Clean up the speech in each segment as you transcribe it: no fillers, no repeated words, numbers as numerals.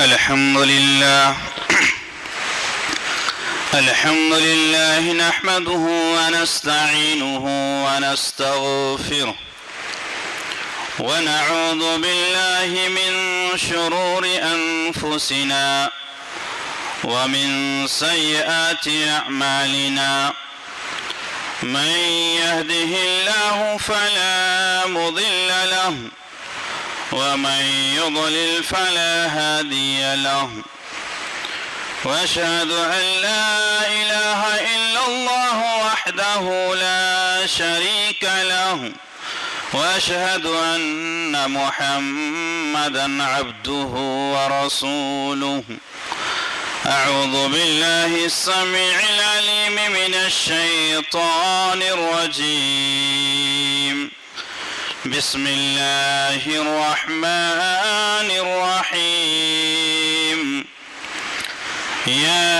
الحمد لله نحمده ونستعينه ونستغفره ونعوذ بالله من شرور أنفسنا ومن سيئات أعمالنا من يهده الله فلا مضل له ومن يضلل فلا هادي له واشهد أن لا إله إلا الله وحده لا شريك له واشهد أن محمدا عبده ورسوله. أعوذ بالله السميع العليم من الشيطان الرجيم. بسم الله الرحمن الرحيم. يا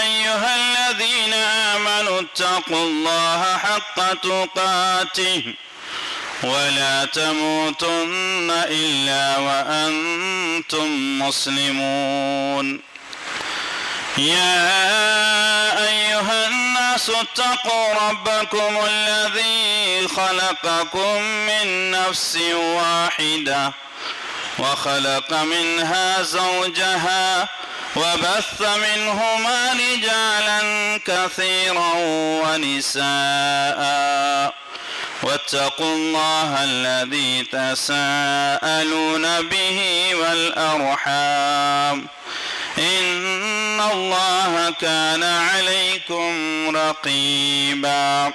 أيها الذين آمنوا اتقوا الله حق تقاته ولا تموتن إلا وأنتم مسلمون. يا أيها الناس اتقوا ربكم الذي خلقكم من نفس واحدة وخلق منها زوجها وبث منهما رجالا كثيرا ونساء واتقوا الله الذي تساءلون به والأرحام إن الله كان عليكم رقيبا.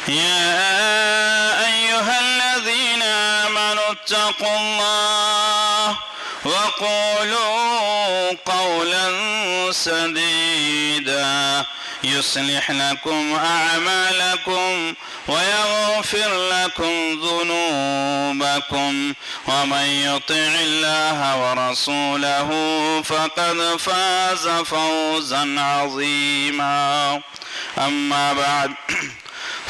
يا أيها الذين آمنوا اتقوا الله وقولوا قولا سديدا يصلح لكم أعمالكم ويغفر لكم ذنوبكم ومن يطع الله ورسوله فقد فاز فوزا عظيما. أما بعد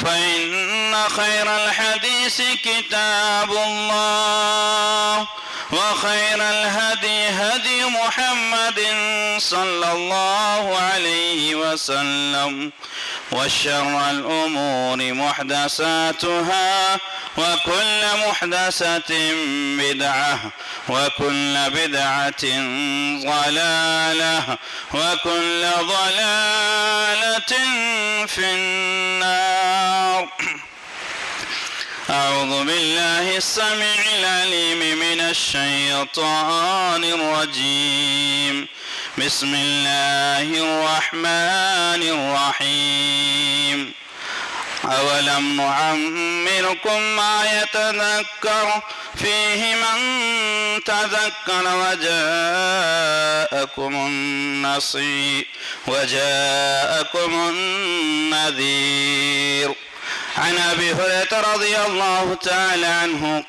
فإن خير الحديث كتاب الله وخير الهدي هدي محمد صلى الله عليه وسلم وشر الأمور محدثاتها وكل محدثة بدعة وكل بدعة ضلالة وكل ضلالة في النار. أعوذ بالله السميع العليم من الشيطان الرجيم. بسم الله الرحمن الرحيم. أولم نعمركم ما يتذكر فيه من تذكر وجاءكم النذير. عن أبي هريرة رضي الله تعالى عنه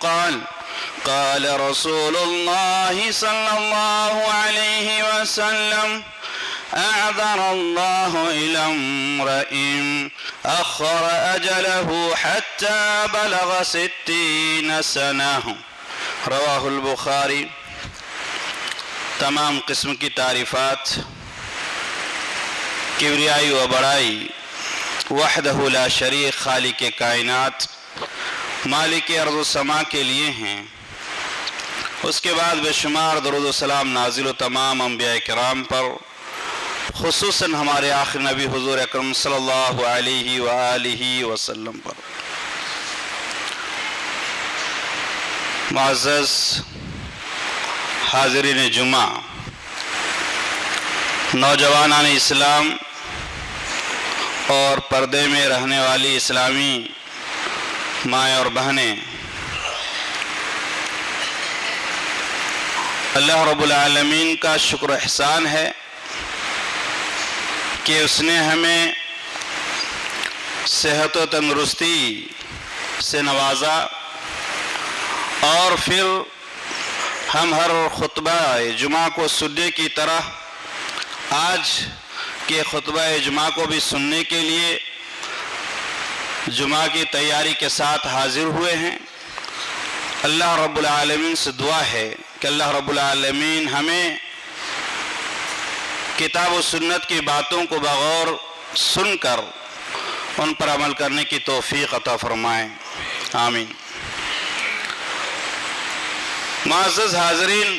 قال رسول الله صلى الله عليه وسلم: أعذر الله إلى امرئ أخر أجله حتى بلغ 60 سنة. رواہ البخاری. تمام قسم کی تعریفات، کبریائی و بڑائی وحدہ لا شریک خالق کائنات مالک ارض و سما کے لیے ہیں. اس کے بعد بے شمار درود و سلام نازل و تمام انبیاء کرام پر، خصوصاً ہمارے آخر نبی حضور اکرم صلی اللہ علیہ وآلہ وسلم پر. معزز حاضرین جمعہ، نوجوانان اسلام اور پردے میں رہنے والی اسلامی مائیں اور بہنیں، اللہ رب العالمین کا شکر و احسان ہے کہ اس نے ہمیں صحت و تندرستی سے نوازا، اور پھر ہم ہر خطبہ جمعہ کو سننے کی طرح آج کے خطبہ جمعہ کو بھی سننے کے لیے جمعہ کی تیاری کے ساتھ حاضر ہوئے ہیں. اللہ رب العالمین سے دعا ہے کہ اللہ رب العالمین ہمیں کتاب و سنت کی باتوں کو بغور سن کر ان پر عمل کرنے کی توفیق عطا فرمائیں، آمین۔ معزز حاضرین،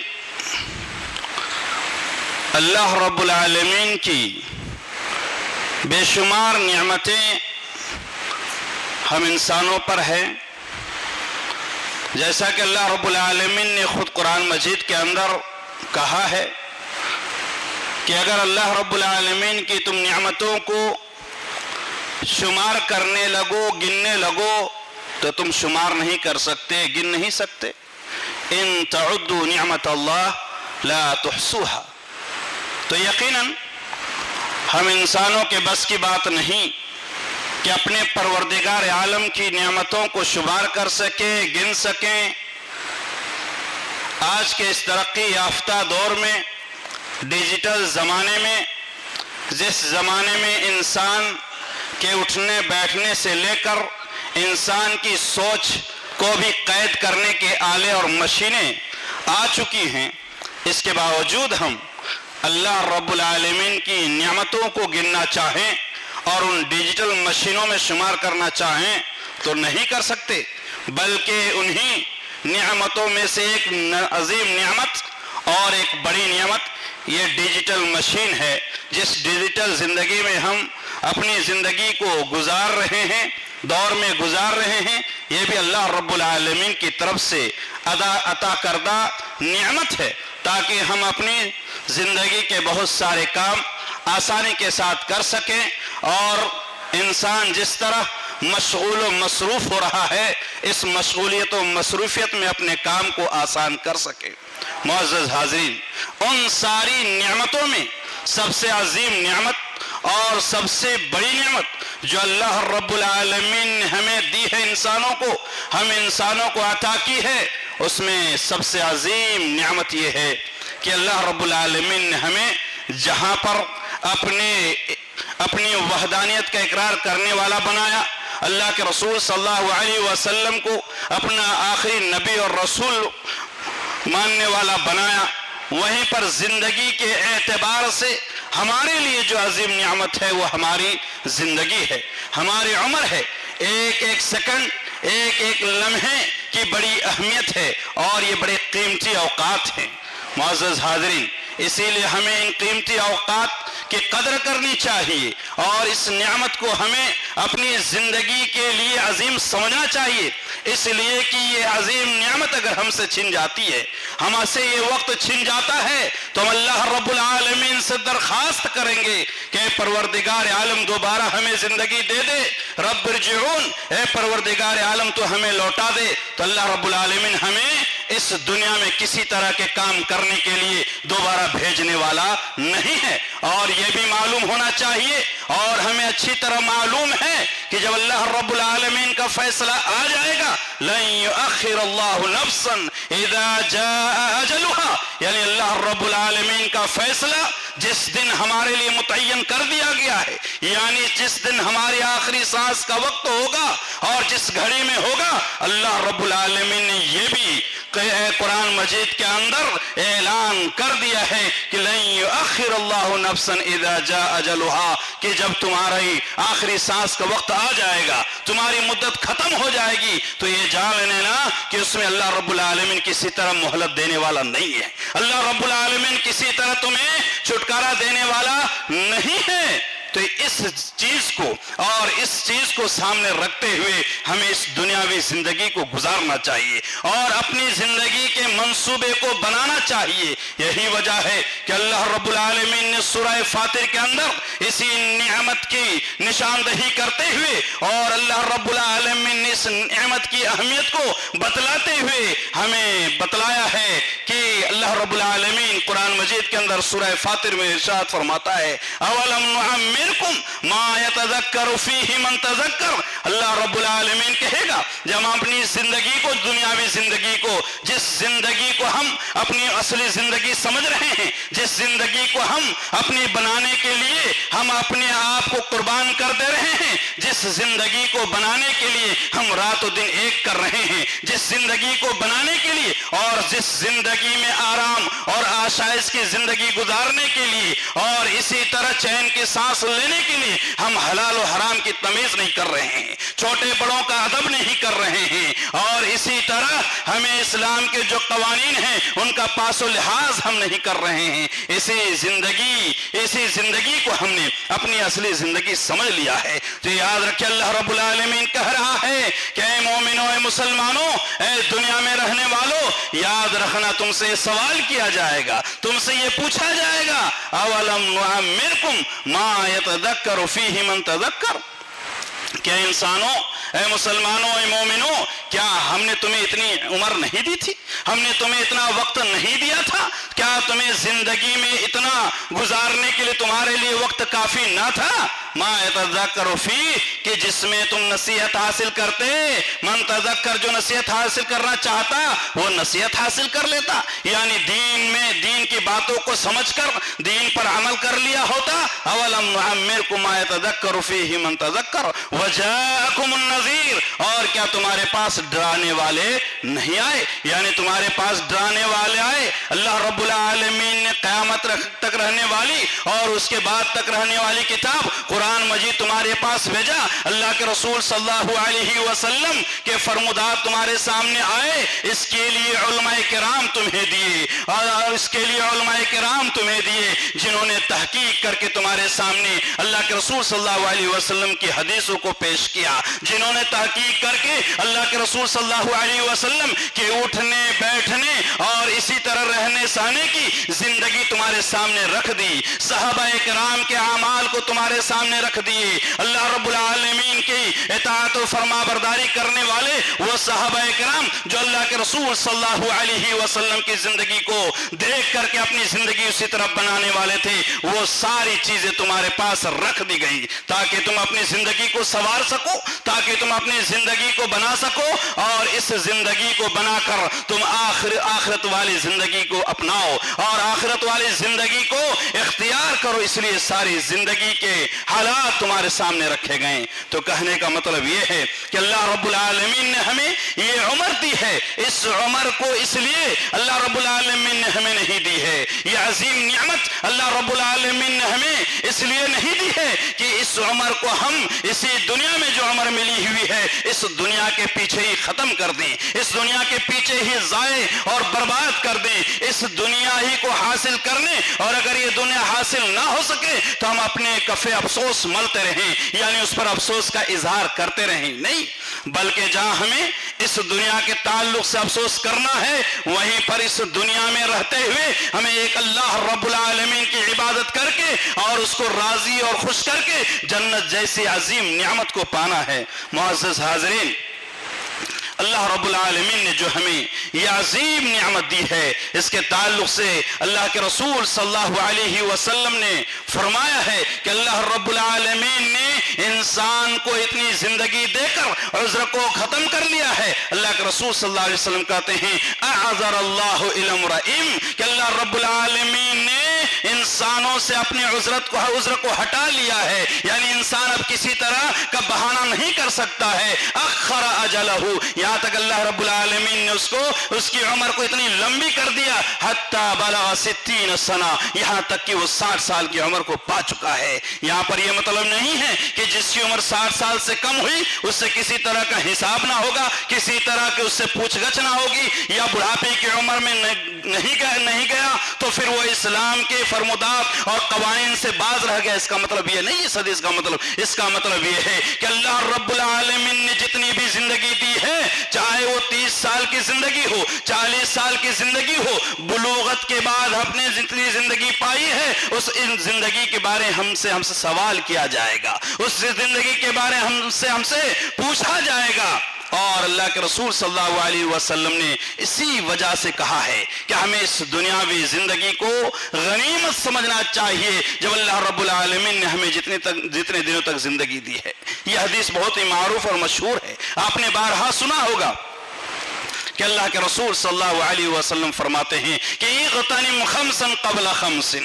اللہ رب العالمین کی بے شمار نعمتیں ہم انسانوں پر ہیں، جیسا کہ اللہ رب العالمین نے خود قرآن مجید کے اندر کہا ہے کہ اگر اللہ رب العالمین کی تم نعمتوں کو شمار کرنے لگو، گننے لگو، تو تم شمار نہیں کر سکتے، گن نہیں سکتے۔ ان تعدوا نعمت اللہ لا تحصوها۔ تو یقیناً ہم انسانوں کے بس کی بات نہیں کہ اپنے پروردگار عالم کی نعمتوں کو شمار کر سکیں، گن سکیں۔ آج کے اس ترقی یافتہ دور میں، ڈیجیٹل زمانے میں، جس زمانے میں انسان کے اٹھنے بیٹھنے سے لے کر انسان کی سوچ کو بھی قید کرنے کے آلے اور مشینیں آ چکی ہیں، اس کے باوجود ہم اللہ رب العالمین کی نعمتوں کو گننا چاہیں اور ان ڈیجیٹل مشینوں میں شمار کرنا چاہیں تو نہیں کر سکتے، بلکہ انہی نعمتوں میں سے ایک عظیم نعمت اور ایک بڑی نعمت یہ ڈیجیٹل مشین ہے، جس ڈیجیٹل زندگی میں ہم اپنی زندگی کو گزار رہے ہیں، دور میں گزار رہے ہیں، یہ بھی اللہ رب العالمین کی طرف سے عطا کردہ نعمت ہے، تاکہ ہم اپنی زندگی کے بہت سارے کام آسانی کے ساتھ کر سکیں، اور انسان جس طرح مشغول و مصروف ہو رہا ہے، اس مشغولیت و مصروفیت میں اپنے کام کو آسان کر سکے۔ معزز حاضرین، ان ساری نعمتوں میں سب سے عظیم نعمت اور سب سے بڑی نعمت جو اللہ رب العالمین نے ہمیں دی ہے، انسانوں کو، ہم انسانوں کو عطا کی ہے، اس میں سب سے عظیم نعمت یہ ہے کہ اللہ رب العالمین نے ہمیں جہاں پر اپنی وحدانیت کا اقرار کرنے والا بنایا، اللہ کے رسول صلی اللہ علیہ وسلم کو اپنا آخری نبی اور رسول ماننے والا بنایا، وہیں پر زندگی کے اعتبار سے ہمارے لیے جو عظیم نعمت ہے وہ ہماری زندگی ہے، ہماری عمر ہے، ایک ایک سیکنڈ، ایک ایک لمحے کی بڑی اہمیت ہے، اور یہ بڑے قیمتی اوقات ہیں۔ معزز حاضرین، اسی لیے ہمیں ان قیمتی اوقات کی قدر کرنی چاہیے، اور اس نعمت کو ہمیں اپنی زندگی کے لیے عظیم سمجھنا چاہیے، اس لیے کہ یہ عظیم نعمت اگر ہم سے چھن جاتی ہے، ہم سے یہ وقت چھن جاتا ہے، تو ہم اللہ رب العالمین سے درخواست کریں گے کہ اے پروردگار عالم دوبارہ ہمیں زندگی دے دے، رب ارجعون، اے پروردگار عالم تو ہمیں لوٹا دے۔ تو اللہ رب العالمین ہمیں اس دنیا میں کسی طرح کے کام کرنے کے لیے دوبارہ بھیجنے والا نہیں ہے، اور یہ بھی معلوم ہونا چاہیے، اور ہمیں اچھی طرح معلوم ہے کہ جب اللہ رب العالمین کا فیصلہ آ جائے گا، لن یؤخر اللہ نفسا اذا جاء اجلها، یعنی اللہ رب العالمین کا فیصلہ جس دن ہمارے لیے متعین کر دیا گیا ہے، یعنی جس دن ہماری آخری سانس کا وقت ہوگا اور جس گھڑی میں ہوگا، اللہ رب العالمین نے یہ بھی قرآن مجید کے اندر اعلان کر دیا ہے کہ لن یؤخر اللہ نفسا اذا جاء اجلها، کہ جب تمہاری آخری سانس کا وقت آ جائے گا، تمہاری مدت ختم ہو جائے گی، تو یہ جان لینا کہ اس میں اللہ رب العالمین کسی طرح مہلت دینے والا نہیں ہے، اللہ رب العالمین کسی طرح تمہیں چھٹکارا دینے والا نہیں ہے۔ تو اس چیز کو اور اس چیز کو سامنے رکھتے ہوئے ہمیں اس دنیاوی زندگی کو گزارنا چاہیے اور اپنی زندگی کے منصوبے کو بنانا چاہیے۔ یہی وجہ ہے کہ اللہ رب العالمین نے سورہ فاطر کے اندر اسی نعمت کی نشاندہی کرتے ہوئے اور اللہ رب العالمین نے اس نعمت کی اہمیت کو بتلاتے ہوئے ہمیں بتلایا ہے کہ اللہ رب العالمین قرآن مجید کے اندر سورہ فاطر میں ارشاد فرماتا ہے اولم نعمرکم ما یتذکر فیہ من تذکر. اللہ رب العالمین کہے گا جب ہم اپنی زندگی کو, دنیاوی زندگی کو, جس زندگی کو ہم اپنی اصلی زندگی سمجھ رہے ہیں, جس زندگی کو ہم اپنی بنانے کے لیے ہم اپنے آپ کو قربان کر دے رہے ہیں, جس زندگی کو بنانے کے لیے ہم رات و دن ایک کر رہے ہیں, جس زندگی کو بنانے کے لیے اور جس زندگی میں آرام اور آشائش کی زندگی گزارنے کے لیے اور اسی طرح چین کی سانس لینے کے لیے ہم حلال و حرام کی تمیز نہیں کر رہے ہیں, چھوٹے بڑوں کا ادب نہیں کر رہے ہیں, اور اسی طرح ہمیں اسلام کے جو قوانین ہیں ان کا پاس و لحاظ ہم نہیں کر رہے ہیں. اسی زندگی کو ہم نے اپنی اصلی زندگی سمجھ لیا ہے. تو یاد رکھیں اللہ رب العالمین کہہ رہا ہے کہ اے مومنوں, اے مسلمانوں, اے دنیا میں رہنے والوں, یاد رکھنا تم سے یہ سوال کیا جائے گا, تم سے یہ پوچھا جائے گا اولم نعمرکم ما یتذکر فیہ من تذکر. کیا انسانوں, اے مسلمانوں, اے مومنوں, کیا ہم نے تمہیں اتنی عمر نہیں دی تھی, ہم نے تمہیں اتنا وقت نہیں دیا تھا, کیا تمہیں زندگی میں اتنا گزارنے کے لیے تمہارے لیے وقت کافی نہ تھا؟ ما یتذکر فیہ, کہ جس میں تم نصیحت حاصل کرتے, من تذکر, جو نصیحت حاصل کرنا چاہتا وہ نصیحت حاصل کر لیتا, یعنی دین کی باتوں کو سمجھ کر دین پر عمل کر لیا ہوتا. اولم نعمرکم ما یتذکر فیہ من تذکر وجاءکم النذیر, اور کیا تمہارے پاس ڈرانے والے نہیں آئے, یعنی تمہارے پاس ڈرانے والے آئے. اللہ رب العالمین نے قیامت تک رہنے والی اور اس کے بعد تک رہنے والی کتاب قرآن مجید تمہارے پاس بھیجا, اللہ کے رسول صلی اللہ علیہ وسلم کے فرمودات تمہارے سامنے آئے, اس کے لیے علماء کرام تمہیں دیے, اور اس کے لیے علماء کرام تمہیں دیے جنہوں نے تحقیق کر کے تمہارے سامنے اللہ کے رسول صلی اللہ علیہ وسلم کی حدیثوں کو پیش کیا, جنہوں نے تحقیق کر کے اللہ کے رسول صلی اللہ علیہ وسلم کے اٹھنے بیٹھنے اور اسی طرح رہنے سہنے کی زندگی تمہارے سامنے رکھ دی, صحابہ کرام کے اعمال کو تمہارے سامنے رکھ دیے. اللہ رب العالمین کی اطاعت و فرما برداری کرنے والے وہ صحابہ کرام جو اللہ کے رسول صلی اللہ علیہ وسلم کی زندگی کو دیکھ کر کے اپنی زندگی اسی طرح بنانے والے تھے, وہ ساری چیزیں تمہارے پاس رکھ دی گئی تاکہ تم اپنی زندگی کو سنوار سکو, تاکہ تم اپنی زندگی کو بنا سکو, اور اس زندگی کو بنا کر تم آخرت والی زندگی کو اپناؤ اور آخرت والی زندگی کو اختیار کرو. اس لیے ساری زندگی کے حالات تمہارے سامنے رکھے گئے. تو کہنے کا مطلب یہ ہے کہ اللہ رب العالمین نے ہمیں یہ عمر دی ہے, اس عمر کو اس لیے اللہ رب العالمین نے ہمیں نہیں دی ہے, یہ عظیم نعمت اللہ رب العالمین نے ہمیں اس لیے نہیں دی ہے کہ اس عمر کو ہم اسی دنیا میں جو عمر ملی ہوئی ہے اس دنیا کے پیچھے ہی ختم کر دیں, اس دنیا کے پیچھے ہی ضائع اور برباد کر دیں, اس دنیا ہی کو حاصل کرنے, اور اگر یہ دنیا حاصل نہ ہو سکے تو ہم اپنے کفے افسوس ملتے رہیں, یعنی اس پر افسوس کا اظہار کرتے رہیں. نہیں, بلکہ جہاں ہمیں اس دنیا کے تعلق سے افسوس کرنا ہے وہیں پر اس دنیا میں رہتے ہوئے ہمیں ایک اللہ رب العالمین کی عبادت کر کے اور اس کو راضی اور خوش کر کے جنت جیسی عظیم نعمت کو پانا ہے. معزز حاضرین, اللہ رب العالمین نے جو ہمیں یہ عظیم نعمت دی ہے اس کے تعلق سے اللہ کے رسول صلی اللہ علیہ وسلم نے فرمایا ہے کہ اللہ رب العالمین نے انسان کو اتنی زندگی دے کر عذر کو ختم کر لیا ہے. اللہ کے رسول صلی اللہ علیہ وسلم کہتے ہیں اعذر اللہ الی امرئ, کہ اللہ رب العالمین نے انسانوں سے اپنی عذر کو ہٹا لیا ہے, یعنی انسان اب کسی طرح کا بہانہ نہیں کر سکتا ہے. اخر اجلہ, یہاں تک اللہ رب العالمین نے اس کی عمر کو اتنی لمبی کر دیا حتی بلغ 60 سنہ, یہاں تک کہ وہ 60 سال کی عمر کو پا چکا ہے. یہاں پر یہ مطلب نہیں ہے کہ جس کی عمر 60 سال سے کم ہوئی اس سے کسی طرح کا حساب نہ ہوگا, کسی طرح کے اس سے پوچھ گچھ نہ ہوگی, یا بڑھاپے کی عمر میں نہیں گیا تو پھر وہ اسلام کے فرمودات اور قوانین سے باز رہ گیا. اس کا مطلب یہ نہیں, اس حدیث کا مطلب, اس کا مطلب یہ ہے کہ اللہ رب العالمین نے جتنی بھی زندگی دی ہے, چاہے وہ 30 سال کی زندگی ہو, 40 سال کی زندگی ہو, بلوغت کے بعد اپنے جتنی زندگی پائی ہے اس زندگی کے بارے ہم سے سوال کیا جائے گا, اس زندگی کے بارے ہم سے پوچھا جائے گا. اور اللہ کے رسول صلی اللہ علیہ وسلم نے اسی وجہ سے کہا ہے کہ ہمیں اس دنیاوی زندگی کو غنیمت سمجھنا چاہیے جب اللہ رب العالمین نے ہمیں جتنے دنوں تک زندگی دی ہے۔ یہ حدیث بہت ہی معروف اور مشہور ہے، آپ نے بارہا سنا ہوگا کہ اللہ کے رسول صلی اللہ علیہ وسلم فرماتے ہیں کہ اغتنم خمسا قبل خمس،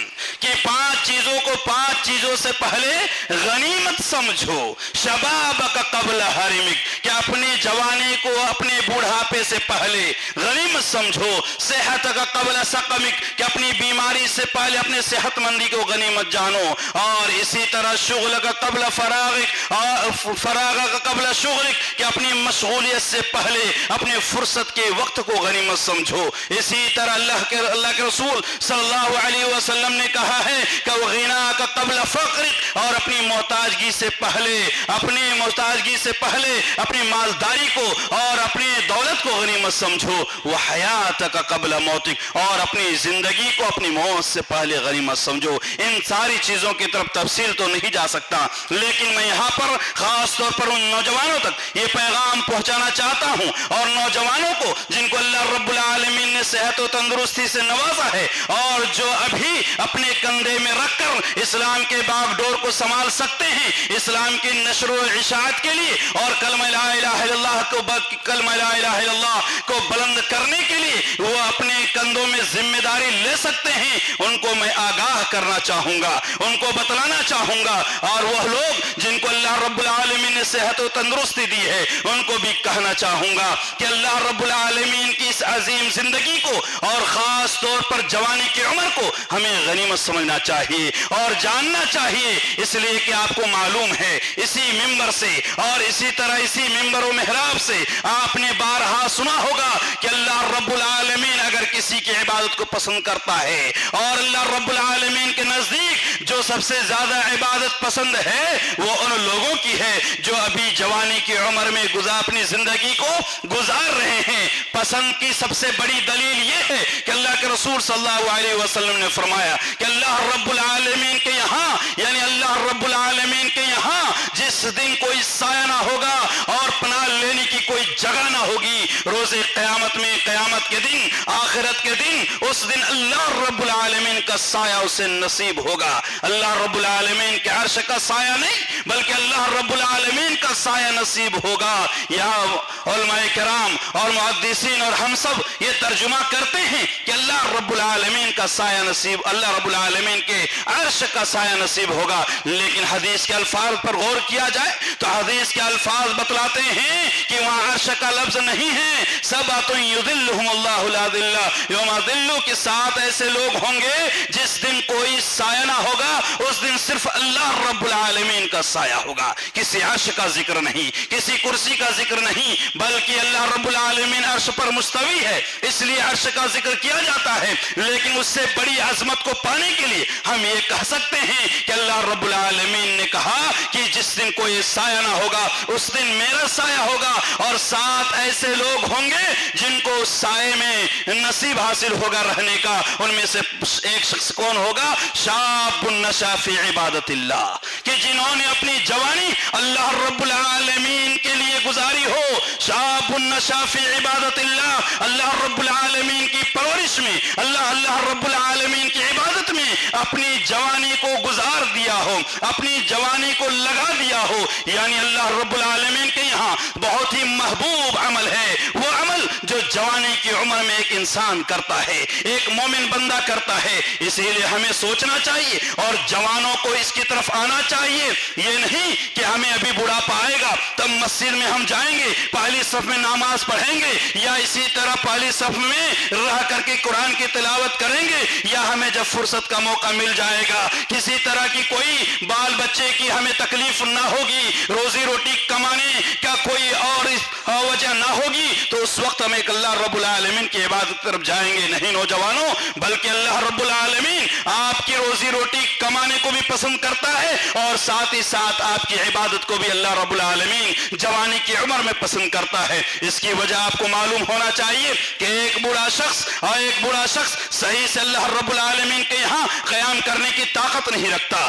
کہ 5 چیزوں کو 5 چیزوں سے پہلے غنیمت سمجھو، شبابک قبل حرمک، کہ اپنی جوانی کو اپنے بوڑھاپے سے پہلے غنیمت سمجھو، صحتک قبل سقمک، کہ اپنی بیماری سے پہلے اپنے صحت مندی کو غنیمت جانو، اور اسی طرح شغلک قبل فراغک، اور فراغک قبل شغلک، کہ اپنی مشغولیت سے پہلے اپنے فرصت کے وقت کو غنیمت سمجھو۔ اسی طرح اللہ کے رسول صلی اللہ علیہ وسلم نے کہا ہے کہ غناک قبل فقرک، اور اپنی محتاجگی سے پہلے اپنی مالداری کو اور اپنی دولت کو غنیمت سمجھو، وحیاتک قبل موتک، اور اپنی زندگی کو اپنی موت سے پہلے غنیمت سمجھو۔ ان ساری چیزوں کی طرف تفصیل تو نہیں جا سکتا، لیکن میں یہاں پر خاص طور پر ان نوجوانوں تک یہ پیغام پہنچانا چاہتا ہوں، اور نوجوانوں کو جن کو اللہ رب العالمین نے صحت و تندرستی سے نوازا ہے، اور جو ابھی اپنے کندھے میں رکھ کر اسلام کے باغ ڈور کو سنبھال سکتے ہیں، اسلام کی نشر و اشاعت کے لیے اور کلمہ لا الہ الا اللہ کو بلند کرنے کے لیے وہ اپنے کندھوں میں ذمہ داری لے سکتے ہیں، ان کو میں آگاہ کرنا چاہوں گا، ان کو بتلانا چاہوں گا، اور وہ لوگ جن کو اللہ رب العالمین نے صحت و تندرستی دی ہے ان کو بھی کہنا چاہوں گا کہ اللہ رب العالمین کی اس عظیم زندگی کو اور خاص طور پر جوانی کی عمر کو ہمیں غنیمت سمجھنا چاہیے اور جاننا چاہیے، اس لیے کہ آپ کو معلوم ہے اسی ممبر سے اور اسی طرح اسی ممبر و محراب سے آپ نے بارہا سنا ہوگا کہ اللہ رب العالمین اگر کسی کی عبادت کو پسند کرتا ہے، اور اللہ رب العالمین کے نزدیک جو سب سے زیادہ عبادت پسند ہے وہ ان لوگوں کی ہے جو ابھی جوانی کی عمر میں اپنی زندگی کو گزار رہے ہیں۔ پسند کی سب سے بڑی دلیل یہ ہے کہ اللہ کے رسول صلی اللہ علیہ وسلم نے فرمایا کہ اللہ رب العالمین کے یہاں، یعنی اللہ رب العالمین کے یہاں جس دن کوئی سایہ نہ ہوگا اور پناہ لینے کی کوئی جگہ نہ ہوگی، روز قیامت میں، قیامت کے دن، آخرت کے دن، اس دن اللہ رب العالمین کا سایہ اسے نصیب ہوگا۔ اللہ رب العالمین کے عرش کا سایہ نہیں بلکہ اللہ رب العالمین کا سایہ نصیب ہوگا۔ یہاں علماء کرام اور محدثین اور ہم سب یہ ترجمہ کرتے ہیں کہ اللہ رب العالمین کا سایہ نصیب، اللہ رب العالمین کے عرش کا سایہ نصیب ہوگا، لیکن حدیث کے الفاظ پر غور کیا جائے تو حدیث کے الفاظ بتلاتے ہیں کہ وہاں عرش کا لفظ نہیں ہے۔ سبعۃ یظلھم اللہ لا ظل یوم ظل، کے 7 ایسے لوگ ہوں گے جس دن کوئی سایہ نہ ہوگا، اس دن صرف اللہ رب العالمین کا سایہ ہوگا، کسی عرش کا ذکر نہیں، کسی کرسی کا ذکر نہیں، بلکہ اللہ رب العالمین عرش پر مستوی ہے، اس لیے عرش کا ذکر کیا جاتا ہے۔ لیکن اس سے بڑی عظمت کو پانے کے لیے ہم یہ کہہ سکتے ہیں کہ اللہ رب العالمین نے کہا کہ جس دن کوئی سایہ نہ ہوگا اس دن میرا سایہ ہوگا، اور 7 ایسے لوگ ہوں گے جن کو سائے میں نصیب حاصل ہوگا رہنے کا۔ ان میں سے ایک شخص کون ہوگا؟ شاب نشا فی عبادت اللہ، کہ جنہوں نے اپنی جوانی اللہ رب العالمین کے لیے گزاری ہو۔ شاب نشا فی عبادت اللہ، اللہ رب العالمین کی پرورش میں، اللہ رب العالمین کی عبادت میں اپنی جوانی کو گزار دیا ہو، اپنی جوانی کو لگا دیا ہو، یعنی اللہ رب العالمین کے یہاں بہت ہی محبوب عمل ہے وہ عمل جو جوانی کی عمر میں ایک انسان کرتا ہے، ایک مومن بندہ کرتا ہے۔ اسی لیے ہمیں سوچنا چاہیے اور جوانوں کو اس کی طرف آنا چاہیے۔ یہ نہیں کہ ہمیں ابھی بڑھاپا آئے گا تب مسجد میں ہم جائیں گے، پہلی صف میں نماز پڑھیں گے، یا اسی طرح پہلی صف میں رہ کر کے قرآن کی تلاوت کریں گے، یا ہمیں جب فرصت کا موقع مل جائے گا کسی طرح کی کوئی بال بچے کی ہمیں تکلیف نہ ہوگی، روزی روٹی کمانے کا کوئی اور وجہ نہ ہوگی، تو اس وقت ہم ایک اللہ رب العالمین کی عبادت طرف جائیں گے۔ نہیں نوجوانوں، بلکہ اللہ رب العالمین آپ کی روزی روٹی کمانے کو بھی پسند کرتا ہے، اور ساتھ ہی ساتھ آپ کی عبادت کو بھی اللہ رب العالمین جوانی کی عمر میں پسند کرتا ہے۔ اس کی وجہ آپ کو معلوم ہونا چاہیے کہ ایک بوڑھا شخص صحیح سے اللہ رب العالمین کے یہاں قیام کرنے کی طاقت نہیں رکھتا،